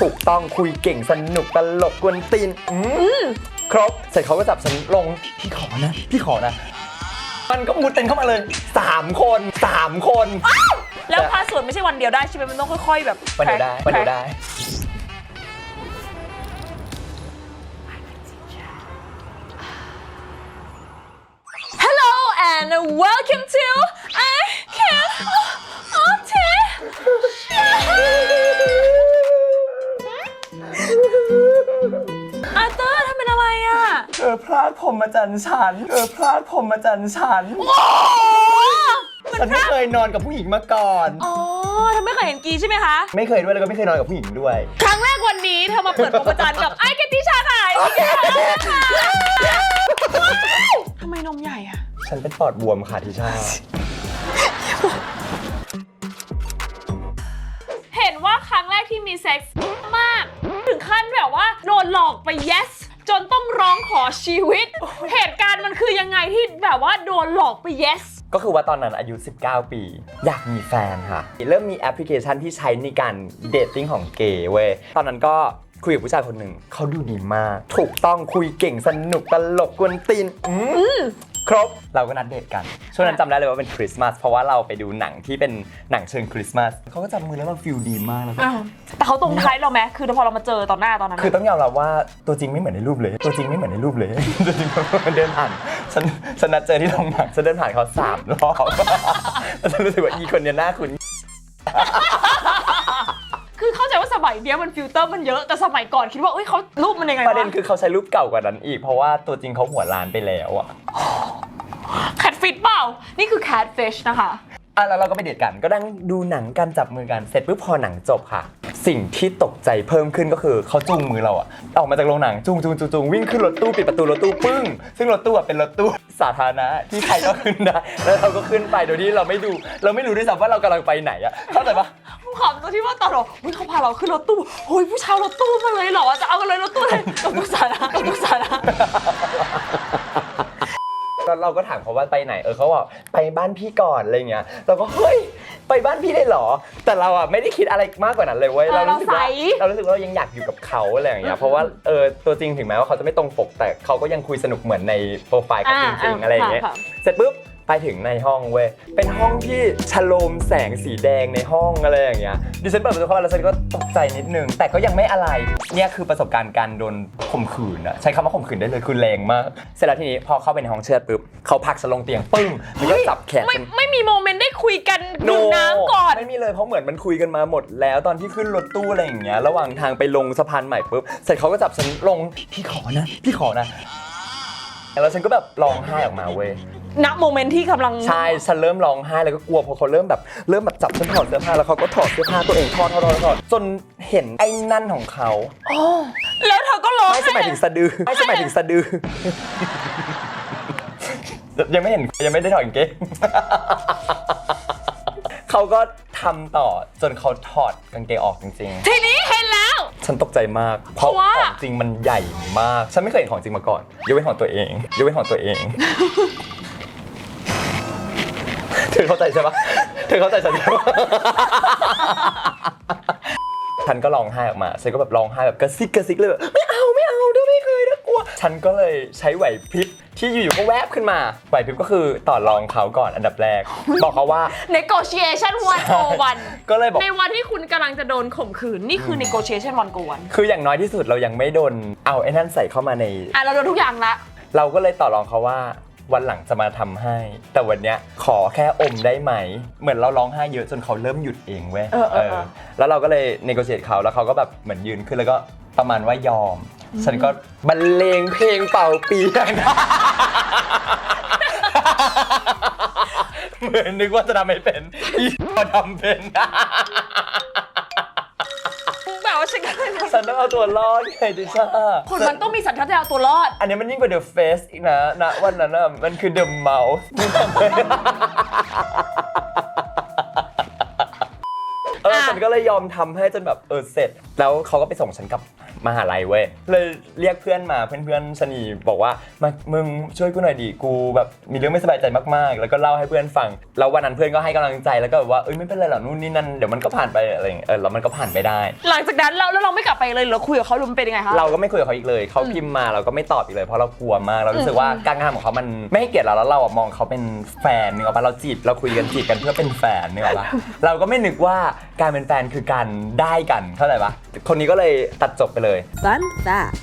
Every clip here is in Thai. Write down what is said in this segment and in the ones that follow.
ถูกต้องคุยเก่งสนุกตลกกวนตีนครบเสร็จเขาก็จับฉันลงพี่ขอนะมันก็มุดเต็นเข้ามาเลย3 คนแล้วพาสวดไม่ใช่วันเดียวได้ใช่ไหมมันต้องค่อยๆแบบวันเดียวได้ Hello and welcome to I Can OT อาเตอร์ทำเป็นอะไรอ่ะพลาดพรหมจรรย์ฉันฉันไม่เคยนอนกับผู้หญิงมาก่อนอ๋อเธอไม่เคยเห็นกีใช่ไหมคะไม่เคยด้วยแล้วก็ไม่เคยนอนกับผู้หญิงด้วยครั้งแรกวันนี้เธอมาเปิดพรหมจรรย์กับไอ้เกตติชาค่ะทำไมนมใหญ่อ่ะฉันเป็นปอดบวมค่ะทิชาเห็นว่าครั้งแรกที่มีเซ็กส์มากถึงขั้นแบบว่าโดนหลอกไป yes จนต้องร้องขอชีวิตเหตุการณ์มันคือยังไงที่แบบว่าโดนหลอกไป yes ก็คือว่าตอนนั้นอายุ19 ปีอยากมีแฟนค่ะเริ่มมีแอปพลิเคชันที่ใช้ในการเดทติ้งของเกย์เว้ยตอนนั้นก็คุยกับผู้ชายคนหนึ่งเขาดูดีมากถูกต้องคุยเก่งสนุกตลกกวนตีนครบเราก็นัดเดทกันช่วงนั้นจำได้เลยว่าเป็นคริสต์มาสเพราะว่าเราไปดูหนังที่เป็นหนังเชิงคริสต์มาสเขาก็จับมือแล้วมันฟีลดีมากแล้วแต่เขาตรงท้ายเราไหมคือพอเรามาเจอตอนหน้าตอนนั้นคือต้องยอมรับว่าตัวจริงไม่เหมือนในรูปเลยตัวจริงมันเดินผ่านฉันนัดเจอที่โรงหนังฉันเดินผ่านเขา3 รอบฉันรู้สึกว่าอีคนนี้น่าคุ้นคือเข้าใจว่าสมัยนี้มันฟิลเตอร์มันเยอะแต่สมัยก่อนคิดว่าเขารูปมันยังไงวะประเด็นคือเขาใช้รูปเก่ากว่านั้นอีกเพราะว่าตัวจริงเขาหัวล้านไปแล้วอะแคทฟิชเปล่านี่คือแคทฟิชนะคะแล้วเราก็ไปเดทกันก็นั่งดูหนังกันจับมือกันเสร็จปุ๊บพอหนังจบค่ะสิ่งที่ตกใจเพิ่มขึ้นก็คือเขาจูงมือเราอะออกมาจากโรงหนังจูงวิ่งขึ้นรถตู้ปิดประตูรถตู้ปึ้งซึ่งรถตู้เป็นรถตู้สาธารณะที่ใครก็ขึ้นได้แล้วเราก็ขึ้นไปโดยที่เราไม่รู้ด้วยซ้ำว่าเรากำลังไปไหนอะเข้าใจปะขำตรงที่ว่าตอนเขาพาเราขึ้นรถตู้โอ้ยผู้ชายรถตู้มาเลยเหรอจะเอากันเลยรถตู้เลยกับผู้สาระเราก็ถามเขาว่าไปไหนเขาบอกไปบ้านพี่ก่อนอะไรเงี้ยเราก็เฮ้ยไปบ้านพี่ได้หรอแต่เราอ่ะไม่ได้คิดอะไรมากกว่านั้นเลยเว้ยเรารู้สึกว่าเรายังอยากอยู่กับเขาอะไรอย่างเงี้ยเพราะว่าตัวจริงถึงแม้ว่าเขาจะไม่ตรงปกแต่เขาก็ยังคุยสนุกเหมือนในโปรไฟล์เขาจริงๆอะไรอย่างเงี้ยเสร็จปุ๊บไปถึงในห้องเว้ยเป็นห้องที่ฉโลมแสงสีแดงในห้องอะไรอย่างเงี้ยดิฉันเปิดประตูเข้ามาแล้วฉันก็ตกใจนิดนึงแต่ก็ยังไม่อะไรเนี่ยคือประสบการณ์การโดนข่มขืนอะใช้คำว่าข่มขืนได้เลยคือแรงมากเสร็จแล้วทีนี้พอเข้าไปในห้องเชือดปุ๊บเขาผลักฉันลงเตียงปึ้งแล้วก็จับแขนไม่มีโมเมนต์ได้คุยกันดื่มน้ำก่อนไม่มีเลยเพราะเหมือนมันคุยกันมาหมดแล้วตอนที่ขึ้นรถตู้อะไรอย่างเงี้ยระหว่างทางไปลงสะพานใหม่ปุ๊บเสร็จเขาก็จับฉันลงพี่ขอนะแล้วฉันก็แบบร้องไห้ออกมาเว้ยณโมเมนต์ที่กำลังใช่ฉันเริ่มร้องไห้แล้วก็กลัวเพราะเขาเริ่มแบบจับฉันถอดเสื้อผ้าแล้วเขาก็ถอดเสื้อผ้าตัวเองถอดจนเห็นไอ้นั่นของเขาแล้วเธอก็ร้องไม่ใช่หมายถึงสะดือยังไม่เห็นยังไม่ได้ถอดกางเกงเขาก็ทำต่อจนเขาถอดกางเกงออกจริงๆทีนี้เห็นแล้วฉันตกใจมากเพราะของจริงมันใหญ่มากฉันไม่เคยเห็นของจริงมาก่อนยกเว้นของตัวเองเธอเข้าใจใช่ปะฉันก็ร้องไห้ออกมาฉันก็แบบร้องไห้แบบกระซิกเลยแบบไม่เอาด้วยไม่เคยนะกลัวฉันก็เลยใช้ไหวพริบที่อยู่ๆก็แวบขึ้นมาไหวพริบก็คือต่อรองเขาก่อนอันดับแรกบอกเขาว่า negotiation 101 ก็เลยบอกในวันที่คุณกำลังจะโดนข่มขืนนี่คือ negotiation 101คืออย่างน้อยที่สุดเรายังไม่โดนเอาไอ้นั่นใส่เข้ามาในเราโดนทุกอย่างละเราก็เลยต่อรองเขาว่าวันหลังจะมาทำให้แต่วันเนี้ยขอแค่อมได้ไหมเหมือนเราร้องไห้เยอะจนเขาเริ่มหยุดเองเว้ยแล้วเราก็เลยเนโกเชียตเขาแล้วเขาก็แบบเหมือนยืนขึ้นแล้วก็ประมาณว่ายอมฉันก็บรรเลงเพลงเป่าปีเหมือนนึกว่าจะทำไม่เป็นพอทำเป็นแบบว่าฉันต้องเอาตัวรอดไงดิช่าคนมันต้องมีสัญชาตญาณเอาตัวรอดอันนี้มันยิ่งกว่า The Face อีกนะวันนั้นน่ะมันคือ The Mouse ฉันก็เลยยอมทำให้จนแบบเสร็จแล้วเขาก็ไปส่งฉันกลับ มหาลัยเว้ยเลยเรียกเพื่อนมาเพื่อนชนีบอกว่ามึงช่วยกูหน่อยดิกูแบบมีเรื่องไม่สบายใจมากๆแล้วก็เล่าให้เพื่อนฟังแล้ววันนั้นเพื่อนก็ให้กำลังใจแล้วก็แบบว่าไม่เป็นไรหรอกนู่นนี่นั่นเดี๋ยวมันก็ผ่านไปอะไรอย่างเงี้ยแล้วมันก็ผ่านไปได้ หลังจากนั้นเราไม่กลับไปเลยหรือคุยกับเขาดูมันเป็นยังไงคะเราก็ไม่คุยกับเขาอีกเลยเขาพิมพ์มาเราก็ไม่ตอบอีกเลยเพราะเรากลัวมากเรารู้สึกว่าการกระทำของเขามันไม่ให้เกียรติเราแล้วเรามองเขาเป็นแฟนนึกออกปะเราคุยกันจีบกันเพื่อเป็นแฟนนึกออกปะเราก็ไม่นึกว่าการเป็นแฟนคือการได้กันเข้าใจปะคนนี้ก็เลยตัดจบไปเลย Fun fact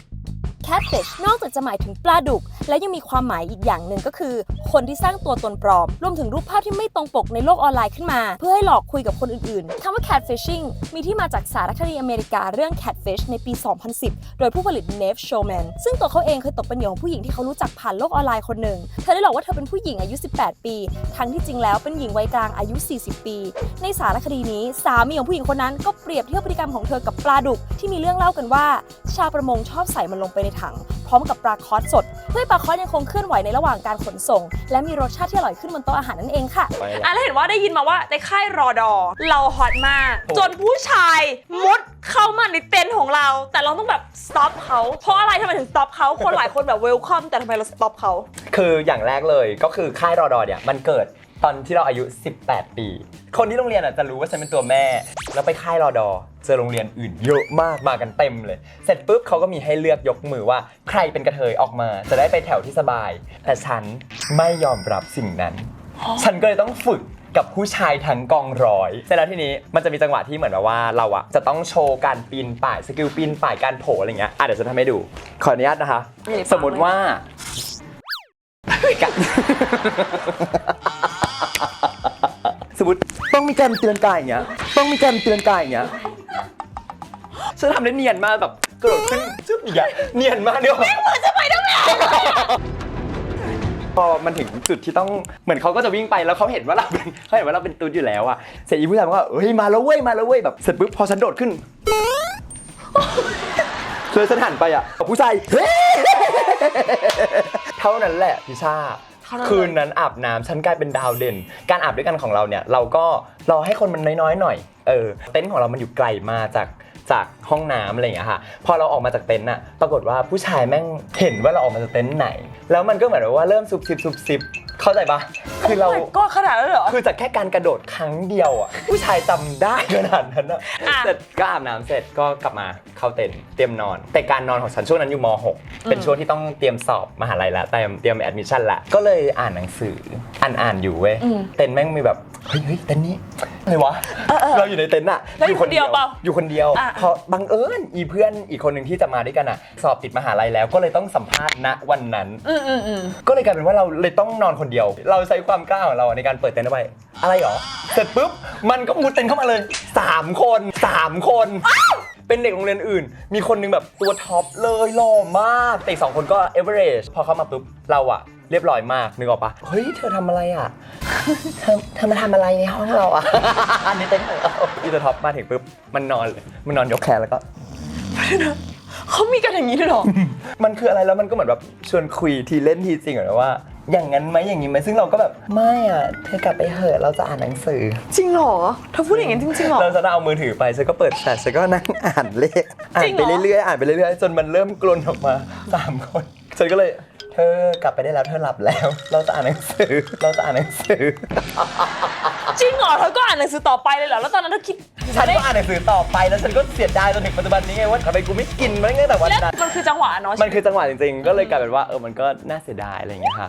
Catfish นอกจากจะหมายถึงปลาดุกและยังมีความหมายอีกอย่างหนึ่งก็คือ คนที่สร้างตัวตนปลอมรวมถึงรูปภาพที่ไม่ตรงปกในโลกออนไลน์ขึ้นมาเพื่อให้หลอกคุยกับคนอื่นๆคำว่า catfishing มีที่มาจากสารคดีอเมริกาเรื่อง Catfish ในปี 2010 โดยผู้ผลิต Neve Showman ซึ่งตัวเขาเองเคยตกเป็นเหยื่อของผู้หญิงที่เขารู้จักผ่านโลกออนไลน์คนหนึ่งเธอได้หลอกว่าเธอเป็นผู้หญิงอายุ 18 ปีทั้งที่จริงแล้วเป็นหญิงวัยกลางอายุ 40 ปีในสารคดีนี้สามีของผู้หญิงคนนั้นก็เปรียบเทียบพฤติกรรมของเธอกับปลาดุกที่มีเรื่องเล่ากันว่าชาวประมงชอบใส่มันลงไปในถังพร้อมกับปลาคอสสดเพื่อให้ปลาคอสยังคงเคลื่อนไหวในระหว่างการขนส่งและมีรสชาติที่อร่อยขึ้นบนโต๊ะอาหารนั่นเองค่ะแล้วเห็นว่าได้ยินมาว่าในค่ายรอดอเราฮอตมากจนผู้ชายมุดเข้ามาในเต็นท์ของเราแต่เราต้องแบบ stop เขาเพราะอะไรทำไมถึง stop เขาคนหลายคนแบบ welcome แต่ทำไมเรา stop เขาคืออย่างแรกเลยก็คือค่ายรอดอเนี่ยมันเกิดตอนที่เราอายุ18 ปีคนที่โรงเรียนจะรู้ว่าฉันเป็นตัวแม่แล้วไปค่ายรอดอเจอโรงเรียนอื่นเยอะมากมากันเต็มเลยเสร็จปุ๊บเขาก็มีให้เลือกยกมือว่าใครเป็นกระเทยออกมาจะได้ไปแถวที่สบายแต่ฉันไม่ยอมรับสิ่งนั้นฉันก็เลยต้องฝึกกับผู้ชายทั้งกองร้อยเสร็จแล้วทีนี้มันจะมีจังหวะที่เหมือนว่าเราอะจะต้องโชว์การปีนป่ายสกิลปีนป่ายการโผล่อะไรเงี้ยเดี๋ยวจะทำให้ดูขออนุญาตนะคะสมมติว่าสมมติต้องมีการเตือนกายอย่างเงี้ยต้องมีการเตือนกายอย่างเงี้ยฉันทำได้เนียนมากแบบกระโดดขึ้นจุ๊บอย่างเงี้ยเนียนมากเนี่ยไม่เหมือนจะไปได้ไงพอมันถึงจุดที่ต้องเหมือนเขาก็จะวิ่งไปแล้วเขาเห็นว่าเราเป็นตุ๊ดอยู่แล้วอะเสร็จอีผู้ชายก็เฮ้ยมาแล้วเว้ยแบบเสร็จปุ๊บพอฉันโดดขึ้นเลยฉันหันไปอะผู้ชายเท่านั้นแหละพี่ชาคืนนั้นอาบน้ำฉันกลายเป็นดาวเด่นการอาบด้วยกันของเราเนี่ยเราก็รอให้คนมันน้อยๆหน่อยเต็นท์ของเรามันอยู่ไกลมาจากห้องน้ำอะไรอย่างเงี้ยค่ะพอเราออกมาจากเต็นท์น่ะปรากฏว่าผู้ชายแม่งเห็นว่าเราออกมาจากเต็นท์ไหนแล้วมันก็เหมือนว่าเริ่มซุบซิบเข้าใจปะคือเราก็ขนาดนั้นเหรอคือจากแค่การกระโดดครั้งเดียวอ่ะผู้ชายจำได้ขนาดนั้นอ่ะเสร็จก็อาบน้ำเสร็จก็กลับมาเข้าเต็นท์เตรียมนอนแต่การนอนของฉันช่วงนั้นอยู่ม.6 เป็นช่วงที่ต้องเตรียมสอบมหาลัยแล้วเตรียมแอดมิชชั่นละก็เลยอ่านหนังสืออ่านอยู่เว้ยเต็นท์แม่งมีแบบเฮ้ยเต็นท์นี้อะไรวะเราอยู่ในเต็นท์อ่ะอยู่คนเดียวเปล่าอยู่คนเดียวพอบังเอิญอีเพื่อนอีกคนหนึ่งที่จะมาด้วยกันอ่ะสอบติดมหาลัยแล้วก็เลยต้องสัมภาษณ์ณวันนั้นก็เลยกลายเป็นว่าเราเลยต้องนอนคนเดียวเราใช้ความกล้าของเราในการเปิดเต็นท์เอาไว้อะไรหรอเสร็จปุ๊บมันก็มุดเต็นท์เข้ามาเลย3 คนเป็นเด็กโรงเรียนอื่นมีคนนึงแบบตัวท็อปเลยหล่อมากแต่อีก2 คนก็ average พอเข้ามาปุ๊บเราอะเรียบร้อยมากนึกออกปะเฮ้ยเธอทำอะไรอะเธอมาทำอะไรในห้องเราอะในเต็นท์ของเราอีตัวท็อปมาถึงปุ๊บมันนอนยกแขนแล้วก็เขามีกันอย่างนี้ด้วยหรอมันคืออะไรแล้วมันก็เหมือนแบบชวนคุยทีเล่นทีจริงเหรอว่าอย่างนั้นไหมอย่างนี้ไหมซึ่งเราก็แบบไม่อ่ะเธอกลับไปเหอะเราจะอ่านหนังสือจริงเหรอเธอพูดอย่างนี้จริงๆเหรอเราจะเอามือถือไปฉันก็เปิดแชทฉันก็นั่งอ่านเลขอ่านไปเรื่อยๆจนมันเริ่มกลนออกมา3 คนฉันก็เลยเธอกลับไปได้แล้วเธอหลับแล้วเราจะอ่านหนังสือจริงเหรอเธอก็อ่านหนังสือต่อไปเลยเหรอแล้วตอนนั้นเธอคิดฉันก็อ่านหนังสือต่อไปแล้วฉันก็เสียดายจนถึงปัจจุบันนี้ไงว่าทำไมกูไม่กินมันตั้งแต่วันนั้นมันคือจังหวะเนาะมันคือจังหวะจริงๆก็เลยกลายเป็นว่ามันก็น่าเสียดายอะไรอย่างเงี้ยค่ะ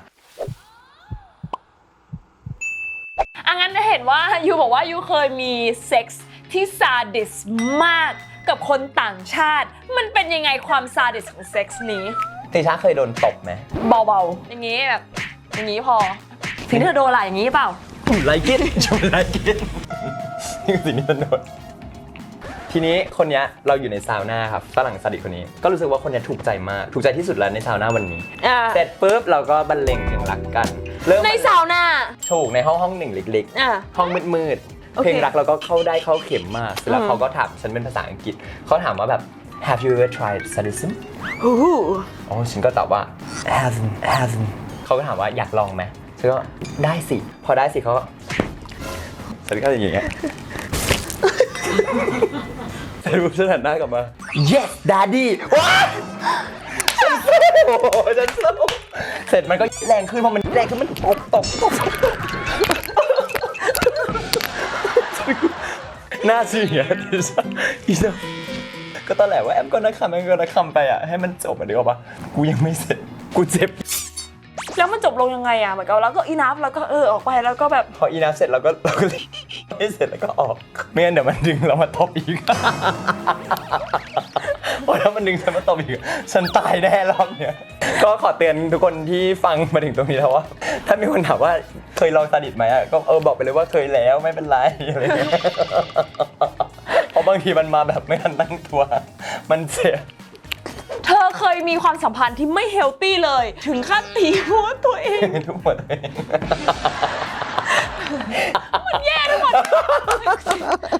งั้นเห็นว่ายูบอกว่ายูเคยมีเซ็กส์ที่ซาดิสมากกับคนต่างชาติมันเป็นยังไงความซาดิสของเซ็กส์นี้ติชาเคยโดนตบไหมเบาๆอย่างงี้แบบอย่างงี้พอถึงเธอโดนอะไรอย่างงี้เปล่าไลกินสิ่งนี้มันโดนทีนี้คนนี้เราอยู่ในซาวน่าครับฝรั่งซาดิสคนนี้ก็รู้สึกว่าคนนี้ถูกใจมากถูกใจที่สุดแล้วในซาวน่าวันนี้เสร็จปุ๊บเราก็บรรเลงเพลงรักกันในซาวน่าถูกในห้องหนึ่งเล็กๆห้องมืดๆเพลงรักเราก็เข้าเข็มมากเสร็จแล้วเขาก็ถามฉันเป็นภาษาอังกฤษเขาถามว่าแบบ Have you ever tried sadism อ๋อฉันก็ตอบว่า hasn't เขาก็ถามว่าอยากลองไหมฉันก็ได้สิพอได้สิเขาก็ฉันก็อย่างเงี้ยเส แต่รู้ฉันหันหน้ากลับมา yes daddy ว้ายฉันสู้เสร็จมันก็แรงขึ้นพอมันแรงขึ้นมันตกหน้าเสียอีสัสก็ตอนแรกว่าแอมก็นักคำไปอ่ะให้มันจบอ่ะเดี๋ยวป่ะกูยังไม่เสร็จกูเจ็บ แล้วมันจบลงยังไงอ่ะเหมือนกับแล้วก็อีนัฟแล้วก็ออกไปแล้วก็แบบ พออีนัฟเสร็จเราก็ไม่เสร็จแล้วก็ออกไม่งั้นเดี๋ยวมันดึงเรามาตบอีกพอถ้ามันดึงฉันมาตบอีกฉันตายแน่รอบเนี้ยก็ขอเตือนทุกคนที่ฟังมาถึงตรงนี้แล้วว่าถ้ามีคนถามว่าเคยลองซาดิสไหมอ่ะก็บอกไปเลยว่าเคยแล้วไม่เป็นไรอะไรเงี้ยเพราะบางทีมันมาแบบไม่ทันตั้งตัวมันเจ็บ เธอเคยมีความสัมพันธ์ที่ไม่เฮลตี้เลยถึงขั้นตีหัวตัวเอง ทุกคนเลย มันแย่ทั้งหมด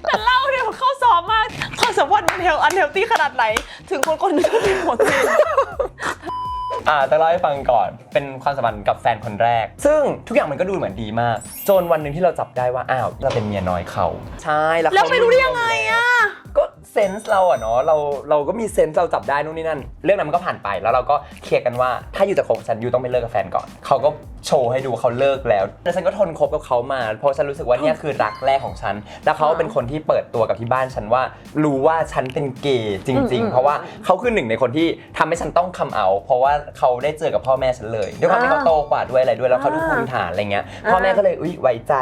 แต่เล่าเนี่ยมันเข้าซ้อมมากความสัมพันธ์มันอันเฮลตี้ขนาดไหนถึงคนนึงตีหัวตัวเอง จะเล่าให้ฟังก่อนเป็นความสัมพันธ์กับแฟนคนแรกซึ่งทุกอย่างมันก็ดูเหมือนดีมากจนวันหนึ่งที่เราจับได้ว่าอ้าวเราเป็นเมียน้อยเขาใช่แล้ว ไม่รู้ได้ยังไงอ่ะ ก็เซนส์เราอะเนาะเราก็มีเซนส์เราจับได้นู่นนี่นั่นเรื่องนั้นมันก็ผ่านไปแล้วเราก็เคลียร์กันว่าถ้าอยู่จะคบฉันอยู่ต้องไปเลิกกับแฟนก่อนเขาก็โชว์ให้ดูเขาเลิกแล้วแต่ฉันก็ทนคบกับเขามาเพราะฉันรู้สึกว่าเนี่ยคือรักแรกของฉันแล้วเขาเป็นคนที่เปิดตัวกับที่บ้านฉันว่ารู้ว่าฉันเป็นเกย์จริงๆเพราะว่าเขาคือหนึ่งในคนที่ทำให้ฉันต้องคัมเอาท์เพราะว่าเขาได้เจอกับพ่อแม่ฉันเลยด้วยความที่เขาโตกว่าด้วยอะไรด้วยแล้วเขาดูภูมิฐานอะไรเงี้ยพ่อแม่ก็เลยไว้ใจ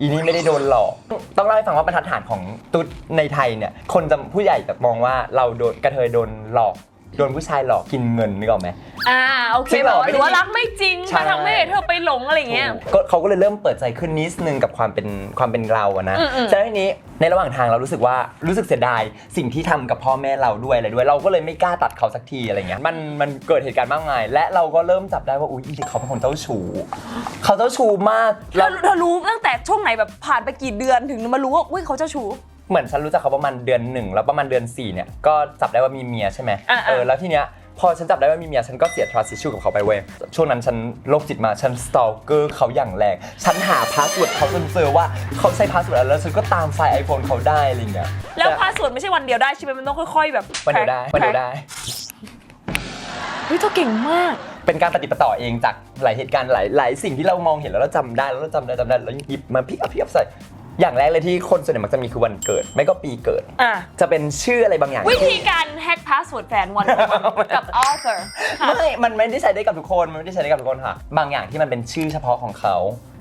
อีนี่ไม่ได้โดนหลอกต้องเล่าให้ฟังว่าบรรทัดฐานของตุ๊ดในไทยเนี่ยคนจะผู้ใหญ่จะมองว่าเราโดนกระเทยโดนหลอกโดนผู้ชายหลอกกินเงินนึกออกไหมโอเคแบบว่าหรือว่ารักไม่จริงมาทำให้เธอไปหลงอะไรเงี้ยเขาก็เลยเริ่มเปิดใจขึ้นนิดนึงกับความเป็นเราอะนะแต่ทีนี้ในระหว่างทางเรารู้สึกเสียดายสิ่งที่ทำกับพ่อแม่เราด้วยอะไรด้วยเราก็เลยไม่กล้าตัดเขาสักทีอะไรเงี้ยมันเกิดเหตุการณ์มากมายและเราก็เริ่มจับได้ว่าอุ๊ยเขาเป็นคนเจ้าชู้เขาเจ้าชู้มากเธอรู้ตั้งแต่ช่วงไหนแบบผ่านไปกี่เดือนถึงมารู้ว่าอุ๊ยเขาเจ้าชู้เหมือนฉันรู้จักเขาประมาณเดือน1แล้วประมาณเดือน4เนี่ยก็จับได้ว่ามีเมียใช่ไหมแล้วทีเนี้ยพอฉันจับได้ว่ามีเมียฉันก็เสีย trust issue กับเขาไปเว้ยช่วงนั้นฉันโรคจิตมาฉัน stalker เขาอย่างแรงฉันหาพาสเวิร์ดเขาจนเจอว่าเขาใช้พาสเวิร์ดแล้วฉันก็ตามไฟล์ iPhone เขาได้อะไรเงี้ยแล้วพาสเวิร์ดไม่ใช่วันเดียวได้ใช่ไหมมันต้องค่อยๆแบบวันเดียวได้เฮ้ยเธอเก่งมากเป็นการปฏิบัติต่อเองจากหลายเหตุการณ์หลายสิ่งที่เรามองเห็นแล้วเราจำได้แล้วหยิบมาพิกอัพใส่อย่างแรกเลยที่คนส่วนใหญ่มักจะมีคือวันเกิดไม่ก็ปีเกิดจะเป็นชื่ออะไรบางอย่างวิธีการแฮกพาสเวิร์ดแฟนวันกับออเธอร์มันไม่ได้ใช้ได้กับทุกคนค่ะบางอย่างที่มันเป็นชื่อเฉพาะของเขา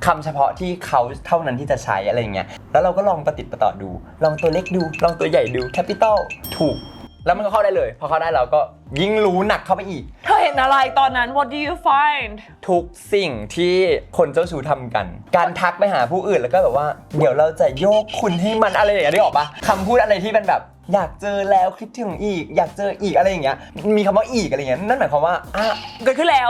คำเฉพาะที่เขาเท่านั้นที่จะใช้อะไรอย่างเงี้ยแล้วเราก็ลองประติดประต่อดูลองตัวเล็กดูลองตัวใหญ่ดูแคปิตอลถูกแล้วมันก็เข้าได้เลยพอเข้าได้เราก็ยิ่งรู้หนักเข้าไปอีกเธอเห็นอะไรตอนนั้น What do you find ทุกสิ่งที่คนเจ้าชู้ทำกันการทักไปหาผู้อื่นแล้วก็แบบว่าเดี๋ยวเราจะโยกคุณให้มันอะไรอย่างเงี้ยได้ออกปะคำพูดอะไรที่เป็นแบบอยากเจอแล้วคิดถึงอีกอยากเจออีกอะไรอย่างเงี้ยมีคำว่าอีกอะไรเงี้ยนั่นหมายความว่าเกิดขึ้นแล้ว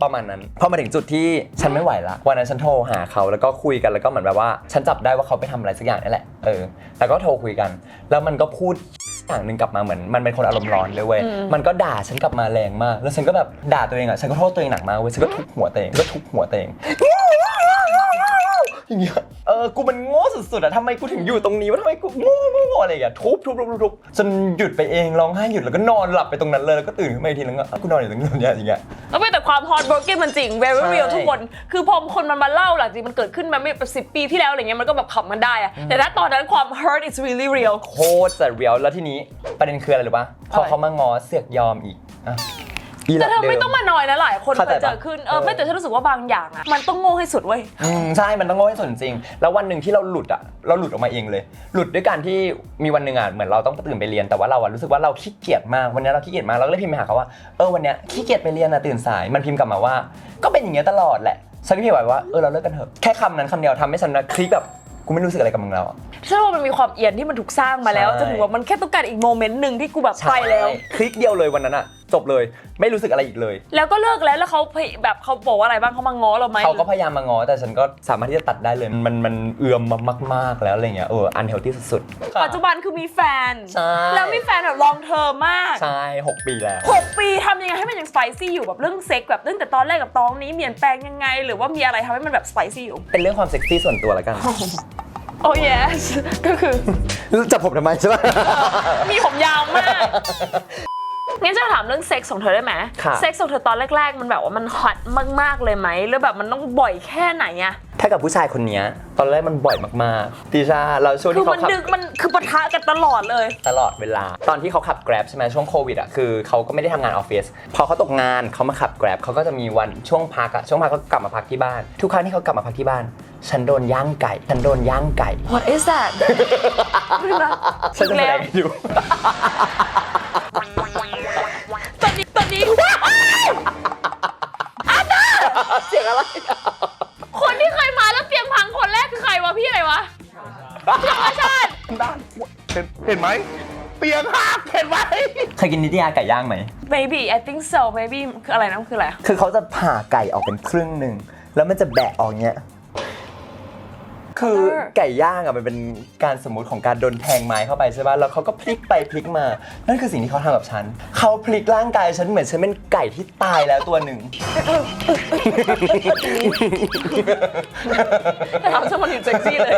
ประมาณนั้นพอมาถึงจุดที่ฉันไม่ไหวละวันนั้นฉันโทรหาเขาแล้วก็คุยกันแล้วก็เหมือนแบบว่าฉันจับได้ว่าเขาไปทำอะไรสักอย่างนี่แหละแล้วก็โทรคุยกันแล้วมันก็พูดอย่างนึงกลับมาเหมือนมันเป็นคนอารมณ์ร้อนเลยเว้ยมันก็ด่าฉันกลับมาแรงมากแล้วฉันก็แบบด่าตัวเองอ่ะฉันก็โทษตัวเองหนักมากเว้ยฉันก็ทุบหัวตัวเองอย่างเงี้ยกูมันโง่สุดๆอ่ะทำไมกูถึงอยู่ตรงนี้วะทำไมกูโง่อะไรอย่างเงี้ยทุบจนหยุดไปเองร้องไห้หยุดแล้วก็นอนหลับไปตรงนั้นเลยแล้วก็ตื่นขึ้นมาอีกทีนึงก็กูนอนอยู่ตรงนี้อย่างเงี้ยแล้วเป็นแต่ความ heartbroken มันจริง very real ทุกคนคือพอคนมันมาเล่าหลังจริงมันเกิดขึ้นมาไม่10 ปีที่แล้วอะไรเงี้ยมันก็แบบขำมันได้อะแต่ถ้าตอนนั้นความ hurt is really real โคตรจะ real แล้วทีนี้ประเด็นคืออะไรหรือปะพอเขามาง้อเสือกยอมอีกแต่เธอไม่ต้องมานอยนะหลายคนเคยเจอขึ้นไม่แต่ฉันรู้สึกว่าบางอย่างอะมันต้องโง่ให้สุดเว้ยใช่มันต้องโง่ให้สุดจริงแล้ววันหนึ่งที่เราหลุดออกมาเองเลยหลุดด้วยการที่มีวันหนึ่งเหมือนเราต้องตื่นไปเรียนแต่ว่าเรารู้สึกว่าเราขี้เกียจมากวันนี้เราขี้เกียจมากเราก็เลยพิมพ์ไปหาเขาว่าวันนี้ขี้เกียจไปเรียนตื่นสายมันพิมพ์กลับมาว่าก็เป็นอย่างเงี้ยตลอดแหละฉันก็พิมพ์ไว้ว่าเราเลิกกันเถอะแค่คำนั้นคำเดียวทำให้ฉันคลิกแบบกูไม่รู้สึกอะไรกับมึงแล้วฉันว่ามันมีความเอียนที่มันถูกสร้างมาแล้วจนถึงว่ามันแค่ต้องการอีกโมเมนต์นึงที่กูแบบไปแล้วคลิกเดียวเลยวันนั้นจบเลยไม่รู้สึกอะไรอีกเลยแล้วก็เลิกแล้วเขาแบบเขาบอกว่าอะไรบ้างเขามาง้อเราไหมเขาก็พยายามมาง้อแต่ฉันก็สามารถที่จะตัดได้เลยมันเอื่อมมากๆแล้วอะไรเงี้ยอันเฮลตี้สุดๆปัจจุบันคือมีแฟนแล้วมีแฟนแบบลองเทอมมากใช่6 ปีแล้ว6 ปีทำยังไงให้มันยังสไปซี่อยู่แบบเรื่องเซ็กแบบตั้งแต่ตอนแรกกับตอนนี้เปลี่ยนแปลงยังไงหรือว่ามีอะไรทำให้มันแบบสไปซี่อยู่เป็นเรื่องความเซ็กซี่ส่วนตัวแล้วกัน โอ้ yes ก็คือ จับผมทำไมใช่ปะ มีผมยาวมาก งั้นจะถามเรื่องเซ็กส์ของเธอได้ไหม ค่ะ เซ็กส์ของเธอตอนแรกๆมันแบบว่ามันฮอตมากๆเลยไหมหรือแบบมันต้องบ่อยแค่ไหนอะ ถ้ากับผู้ชายคนเนี้ยตอนแรกมันบ่อยมากๆติชาเราช่วง คือ ที่ มัน เขาขับ ดึกมันคือปะทะกันตลอดเลย ตลอดเวลา ตอนที่เขาขับ Grab ใช่ไหมช่วงโควิดอ่ะคือเขาก็ไม่ได้ทำงานออฟฟิศพอเขาตกงานเขามาขับ Grab เขาก็จะมีวันช่วงพักอ่ะช่วงพักเขากลับมาพักที่บ้านทุกครั้งที่เขากลับมาพักที่บ้านฉันโดนย่างไก่ฉันโดนย่างไก่ What is that ฉันจะแสดงให้ดู ตอนนี้ เสียงอะไร คนที่เคยมาแล้วเตียงพังคนแรกคือใครวะพี่อะไรวะพี่ธรรมชาติ ด้านเห็นไหมเตียงหักเห็นไหมเคยกินนิตยาไก่ย่างไหม maybe I think so maybe คืออะไรนะคืออะไร คือเขาจะผ่าไก่ออกเป็นครึ่งหนึ่งแล้วมันจะแบะออกเงี้ยคือไก่ย่างอ่ะมันเป็นการสมมุติของการโดนแทงไม้เข้าไปใช่ป่ะแล้วเขาก็พลิกไปพลิกมานั่นคือสิ่งที่เขาทำกับฉันเขาพลิกร่างกายฉันเหมือนฉันเป็นไก่ที่ตายแล้วตัวหนึ่ง ทำซะมันถึงเซ็กซี่เลย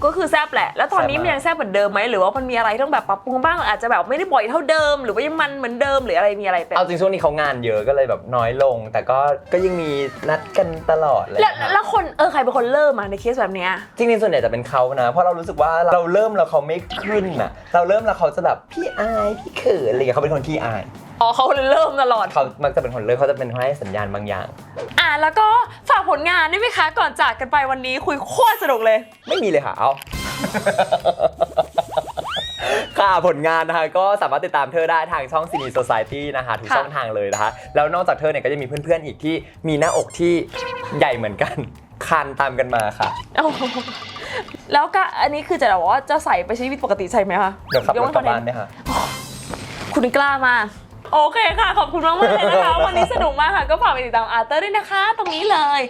ก็คือแซ่บแหละ แล้วตอนนี้มันยังแซ่บเหมือนเดิมไหมหรือว่ามันมีอะไรต้องแบบปรับปรุงบ้างอาจจะแบบไม่ได้บ่อยเท่าเดิมหรือว่ายังมันเหมือนเดิมหรืออะไรมีอะไรเป็น เอาจริงช่วงนี้เขางานเยอะก็เลยแบบน้อยลง แต่ก็ยังมีนัดกันตลอดเลย แล้วคนใครเป็นคนเริ่มมาในเคสแบบเนี้ย จริงๆส่วนใหญ่จะเป็นเขานะเพราะเรารู้สึกว่าเราเริ่มแล้วเขาไม่ขึ้นน่ะเราเริ่มแล้วเขาจะแบบพี่อายพี่เขินอะไรอย่างเงี้ยเขาเป็นคนขี้อาย อ๋อเขาเริ่มตลอด เขามักจะเป็นคนเริ่มเขาจะเป็นคนให้สัญญาณบางอย่าง แล้วก็ฝากผลงานได้ไหมคะก่อนจากกันไปวันนี้คุยโคตรสนุกเลย ไม่มีเลยค่ะเอา ค่ะผลงานนะคะก็สามารถติดตามเธอได้ทางช่อง Cine Society นะคะทุกช่องทางเลยนะคะแล้วนอกจากเธอเนี่ยก็จะมีเพื่อนๆอีกที่มีหน้าอกที่ใหญ่เหมือนกันคานตามกันมาค่ะ แล้วก็อันนี้คือจะบอกว่าจะใส่ไปใช้ชีวิตปกติใช่ไหมคะ เดี๋ยวขับรถกลับบ้านเนี่ยค่ะ คุณกล้ามากโอเคค่ะขอบคุณมากๆเลยนะคะ วันนี้สนุกมากค่ะก็ฝากไปติดตามอาร์เตอร์ด้วยนะคะตรงนี้เลย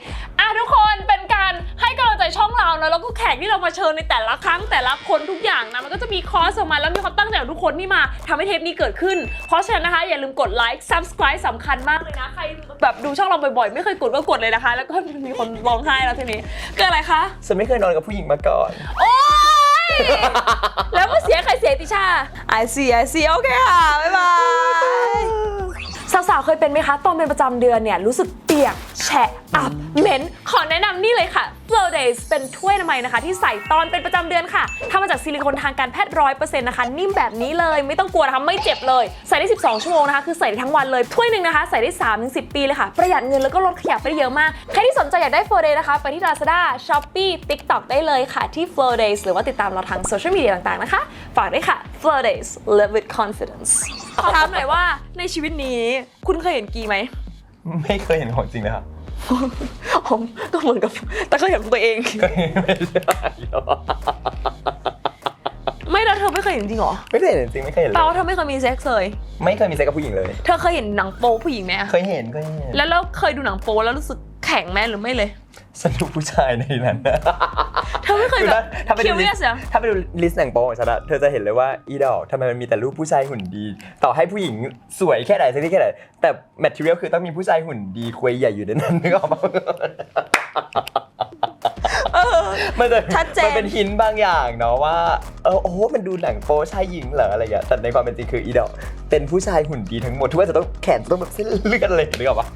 ทุกคนเป็นการให้กำลังใจช่องเรานะแล้วก็แขกที่เรามาเชิญในแต่ละครั้งแต่ละคนทุกอย่างนะมันก็จะมีคอร์สออกมาแล้วมีความตั้งใจของทุกคนที่มาทำให้เทปนี้เกิดขึ้นเพราะฉะนั้นนะคะอย่าลืมกดไลค์ subscribe สำคัญมากเลยนะใครแบบดูช่องเราบ่อยๆไม่เคยกดก็กดเลยนะคะแล้วก็มีคนร้องไห้แล้วทีนี้เกิดอะไรคะ ฉันไม่เคยนอนกับผู้หญิงมาก่อน โอ๊ยแล้วก็เสียใครเสียติชา I see โอเคค่ะ บ๊ายบายสาวๆเคยเป็นไหมคะตอนเป็นประจำเดือนเนี่ยรู้สึกเปียกแฉะอับเหม็นขอแนะนำนี่เลยค่ะ Flow Days เป็นถ้วยอนามัยนะคะที่ใส่ตอนเป็นประจำเดือนค่ะทำมาจากซิลิโคนทางการแพทย์ 100% นะคะนิ่มแบบนี้เลยไม่ต้องกลัวนะคะไม่เจ็บเลยใส่ได้12ชั่วโมงนะคะคือใส่ได้ทั้งวันเลยถ้วยหนึ่งนะคะใส่ได้ 3-10 ปีเลยค่ะประหยัดเงินแล้วก็ลดขยะไปได้เยอะมากใครที่สนใจอยากได้ Flow Days นะคะไปที่ Lazada Shopee TikTok ได้เลยค่ะที่ Flow Days หรือว่าติดตามเราทางโซเชียลมีเดียต่างๆนะคะฝากด้วยค่ะ Flow Days Live with Confidence ขอถามหน่อยว่าในชีวิตนี้คุณเคยเห็นกีไหม ไม่เคยเห็นของจริงเลยค่ะ ผมก็เหมือนกับแต่เคยเห็นตัวเอง ก็ไม่ใช่หรอ ไม่แล้วเธอไม่เคยเห็นจริงเหรอ ไม่เคยเห็นจริงไม่เคยเห็นเล แปลว่าย เธอไม่เคยมีเซ็กส์เลย ไม่เคยมีเซ็กกับผู้หญิงเลย เธอเคยเห็นหนังโป๊ผู้หญิงไหมอะ เคยเห็น แล้วเคยดูหนังโป๊แล้วรู้สึกแข็งไหมหรือไม่เลย ฉันดูผู้ชายในนั้น เธอไม่เคยแบบ ถ้าไป คิ ดู วเรียสเหรอ ถ้าไปดูลิสต์หนังโป๊ของฉันอะเธอจะเห็นเลยว่าอีดอกทำไมมันมีแต่รูปผู้ชายหุ่นดี ต่อให้ผู้หญิงสวยแค่ไหนเซ็กซี่แค่ไหนแต่แมททีเรียลคือต้องมีผู้ชายหุ่นดีควยใหญ่อยู่ในนั้นนึกออกปะมันจะ ชัดเจน มันเป็นหินบางอย่างเนาะว่าโอ้โหมันดูหนังโป๊ชายหญิงเหรออะไรอย่างเงี้ยแต่ในความเป็นจริงคืออีดอกเป็นผู้ชายหุ่นดีทั้งหมดทุกคนจะต้องแขนจะต้องแบบเส้นเลือดเลยนึกออกปะ